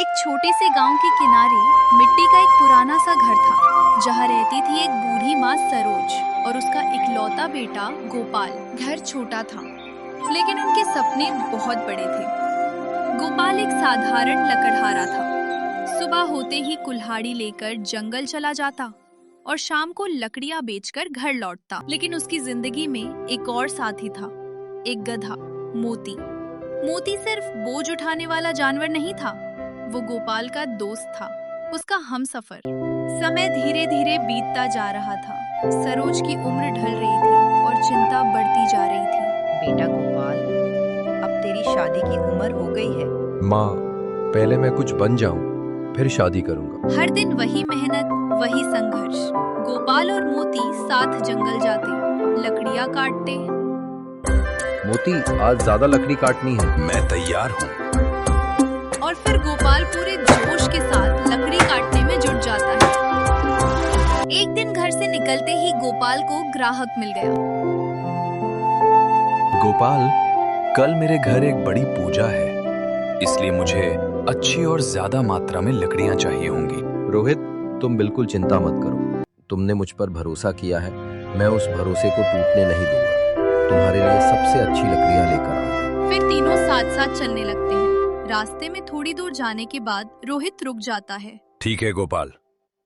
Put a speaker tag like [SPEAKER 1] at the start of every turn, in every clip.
[SPEAKER 1] एक छोटे से गांव के किनारे मिट्टी का एक पुराना सा घर था, जहाँ रहती थी एक बूढ़ी माँ सरोज और उसका इकलौता बेटा गोपाल। घर छोटा था, लेकिन उनके सपने बहुत बड़े थे। गोपाल एक साधारण लकड़हारा था। सुबह होते ही कुल्हाड़ी लेकर जंगल चला जाता और शाम को लकड़ियां बेचकर घर लौटता। लेकिन उसकी जिंदगी में एक और साथी था, एक गधा, मोती। मोती सिर्फ बोझ उठाने वाला जानवर नहीं था, वो गोपाल का दोस्त था, उसका हमसफर। समय धीरे धीरे बीतता जा रहा था। सरोज की उम्र ढल रही थी और चिंता बढ़ती जा रही थी।
[SPEAKER 2] बेटा गोपाल, अब तेरी शादी की उम्र हो गई है।
[SPEAKER 3] माँ, पहले मैं कुछ बन जाऊं, फिर शादी करूंगा।
[SPEAKER 1] हर दिन वही मेहनत, वही संघर्ष। गोपाल और मोती साथ जंगल जाते, लकड़ियां काटते।
[SPEAKER 3] मोती, आज ज्यादा लकड़ी काटनी है।
[SPEAKER 4] मैं तैयार हूँ।
[SPEAKER 1] और फिर गोपाल पूरे जोश के साथ लकड़ी काटने में जुट जाता है। एक दिन घर से निकलते ही गोपाल को ग्राहक मिल गया।
[SPEAKER 4] गोपाल, कल मेरे घर एक बड़ी पूजा है, इसलिए मुझे अच्छी और ज्यादा मात्रा में लकड़ियां चाहिए होंगी।
[SPEAKER 3] रोहित, तुम बिल्कुल चिंता मत करो। तुमने मुझ पर भरोसा किया है, मैं उस भरोसे को टूटने नहीं दूंगा। तुम्हारे लिए सबसे अच्छी लकड़ियां लेकर आऊंगा।
[SPEAKER 1] फिर तीनों साथ साथ चलने लगते हैं। रास्ते में थोड़ी दूर जाने के बाद रोहित रुक जाता है।
[SPEAKER 4] ठीक है गोपाल,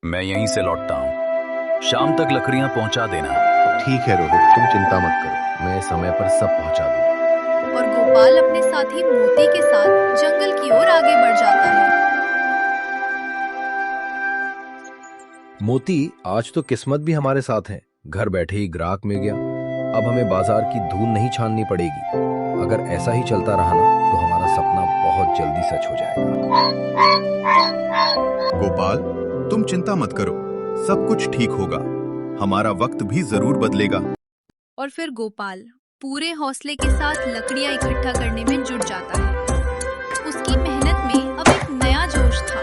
[SPEAKER 4] मैं यहीं से लौटता हूँ। शाम तक लकड़ियां पहुँचा देना।
[SPEAKER 3] ठीक है रोहित, तुम चिंता मत करो, मैं समय पर सब पहुंचा दूंगा।
[SPEAKER 1] और गोपाल अपने साथी मोती के साथ जंगल की ओर आगे बढ़ जाता है।
[SPEAKER 3] मोती, आज तो किस्मत भी हमारे साथ है। घर बैठे ही ग्राहक मिल गया। अब हमें बाजार की धूल नहीं छाननी पड़ेगी। अगर ऐसा ही चलता रहा ना, तो हमारा सपना बहुत जल्दी सच हो जाएगा।
[SPEAKER 5] गोपाल, तुम चिंता मत करो, सब कुछ ठीक होगा। हमारा वक्त भी जरूर बदलेगा।
[SPEAKER 1] और फिर गोपाल पूरे हौसले के साथ लकड़ियां इकट्ठा करने में जुट जाता है। उसकी मेहनत में अब एक नया जोश था।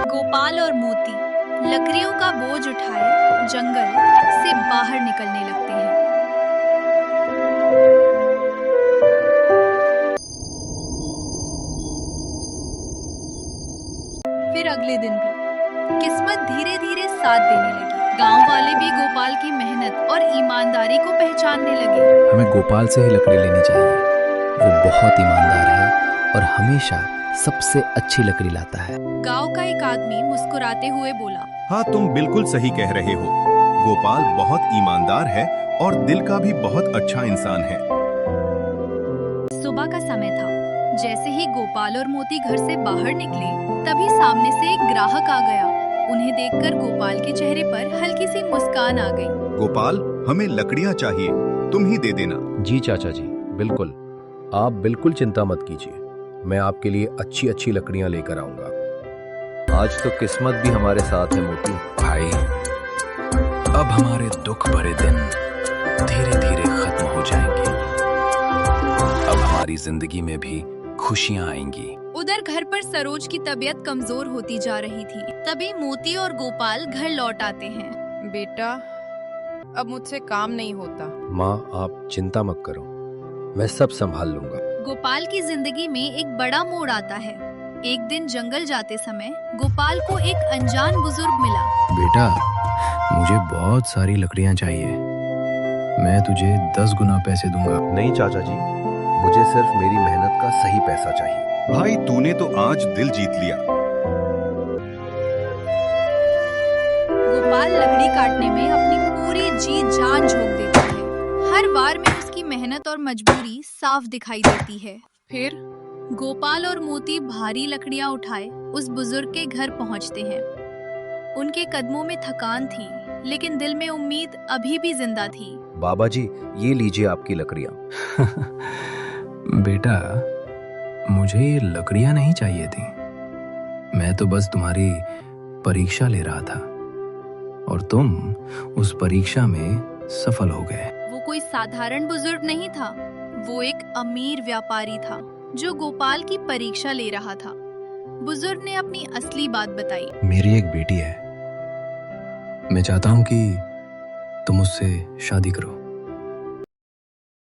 [SPEAKER 1] गोपाल और मोती लकड़ियों का बोझ उठाए जंगल से बाहर निकलने लगते हैं। फिर अगले दिन भी किस्मत धीरे धीरे साथ देने लगी। गांव वाले भी गोपाल की मेहनत और ईमानदारी को पहचानने लगे।
[SPEAKER 6] हमें गोपाल से ही लकड़ी लेनी चाहिए। वो बहुत ईमानदार है और हमेशा सबसे अच्छी लकड़ी लाता है।
[SPEAKER 1] गांव का एक आदमी मुस्कुराते हुए बोला,
[SPEAKER 5] हाँ, तुम बिल्कुल सही कह रहे हो। गोपाल बहुत ईमानदार है और दिल का भी बहुत अच्छा इंसान है।
[SPEAKER 1] सुबह का समय था। जैसे ही गोपाल और मोती घर से बाहर निकले, तभी सामने से एक ग्राहक आ गया। उन्हें देखकर गोपाल के चेहरे पर हल्की सी मुस्कान आ गई।
[SPEAKER 5] गोपाल, हमें लकड़ियां चाहिए, तुम ही दे देना।
[SPEAKER 3] जी चाचा जी, बिल्कुल। आप बिल्कुल चिंता मत कीजिए, मैं आपके लिए अच्छी अच्छी लकड़ियां लेकर आऊंगा। आज तो किस्मत भी हमारे साथ है मोती।
[SPEAKER 4] भाई, अब हमारे दुख भरे दिन धीरे धीरे खत्म हो जाएंगे। अब हमारी जिंदगी में भी खुशियां आएंगी।
[SPEAKER 1] उधर घर पर सरोज की तबीयत कमजोर होती जा रही थी। तभी मोती और गोपाल घर लौट आते हैं।
[SPEAKER 2] बेटा, अब मुझसे काम नहीं होता।
[SPEAKER 3] माँ, आप चिंता मत करो, मैं सब संभाल लूंगा।
[SPEAKER 1] गोपाल की जिंदगी में एक बड़ा मोड़ आता है। एक दिन जंगल जाते समय गोपाल को एक अनजान बुजुर्ग मिला।
[SPEAKER 6] बेटा, मुझे बहुत सारी लकड़ियां चाहिए। मैं तुझे 10 गुना पैसे दूंगा।
[SPEAKER 3] नहीं चाचा जी, मुझे सिर्फ मेरी मेहनत का सही पैसा चाहिए।
[SPEAKER 5] भाई, तूने तो आज दिल जीत लिया।
[SPEAKER 1] गोपाल लकड़ी काटने में अपनी पूरी जी जान झोंक देता है। हर वार में उसकी मेहनत और मजबूरी साफ दिखाई देती है।
[SPEAKER 2] फिर
[SPEAKER 1] गोपाल और मोती भारी लकड़ियां उठाए उस बुजुर्ग के घर पहुंचते हैं। उनके कदमों में थकान थी, लेकिन दिल में उम्मीद अभी भी जिंदा थी।
[SPEAKER 3] बाबा जी, ये लीजिए आपकी लकड़ियां।
[SPEAKER 6] बेटा, मुझे ये लकड़ियां नहीं चाहिए थी। मैं तो बस तुम्हारी परीक्षा ले रहा था और तुम उस परीक्षा में सफल हो गए।
[SPEAKER 1] वो कोई साधारण बुजुर्ग नहीं था, वो एक अमीर व्यापारी था जो गोपाल की परीक्षा ले रहा था। बुजुर्ग ने अपनी असली बात बताई।
[SPEAKER 6] मेरी एक बेटी है, मैं चाहता हूं कि तुम उससे शादी करो।